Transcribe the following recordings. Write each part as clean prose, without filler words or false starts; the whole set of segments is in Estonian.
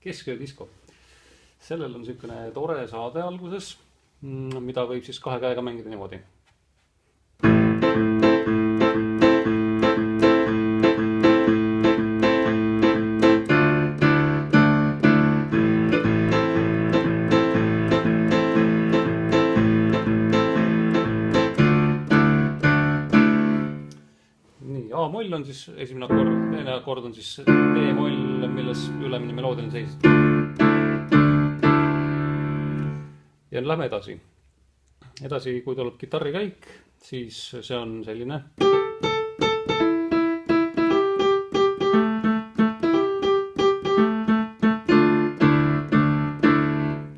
Kesköödisko. Sellel on niisugune tore saade alguses, mida võib siis kahe käega mängida niimoodi. A-moll on siis esimene akord, teine akord on siis D-moll, milles ülemine meloodiline seis. Ja lähme edasi. Edasi, kui tuleb kitarrikäik, siis see on selline.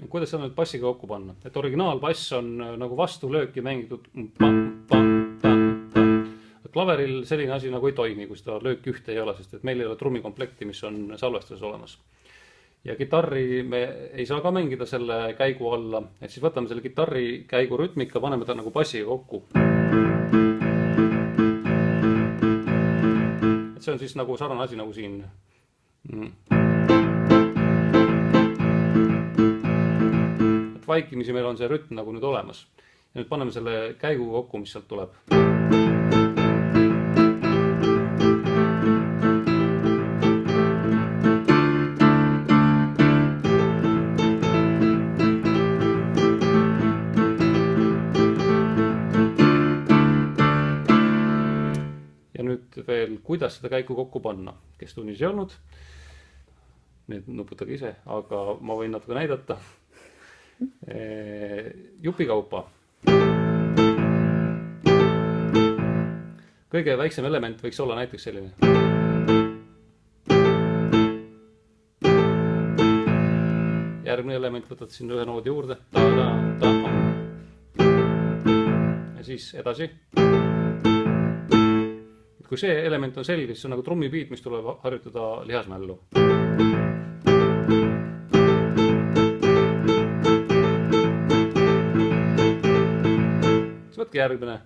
Kuidas seda nüüd bassiga kokku panna? Et originaalbass on nagu vastulööki mängitud klaveril selline asi nagu ei toimi, kui seda lööki ühte ei ole, sest et meil ei ole trummikomplekti, mis on salvestuses olemas. Ja kitarri me ei saa ka mängida selle käigu alla, et siis võtame selle kitarri käigu rütmika, paneme ta nagu bassiga kokku. Et see on siis nagu sarnane asi nagu siin. Et vaikimisi meil on see rütm nagu nüüd olemas. Ja nüüd paneme selle käigu kokku, mis sealt tuleb. Veel, kuidas seda käiku kokku panna, kes tunnis ei olnud, need nuputage ise, aga ma võin natuke näidata. Jupikaupa. Kõige väiksem element võiks olla näiteks selline. Järgmine element võtad siin ühe noodi juurde. Ja siis edasi. Kui see element on selge, siis on nagu trummipiit, mis tuleb harjutada lihasmällu. Siis võtke järgmine.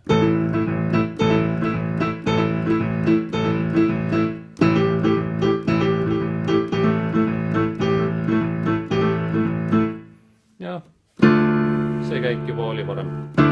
Ja see käik juba oli varem.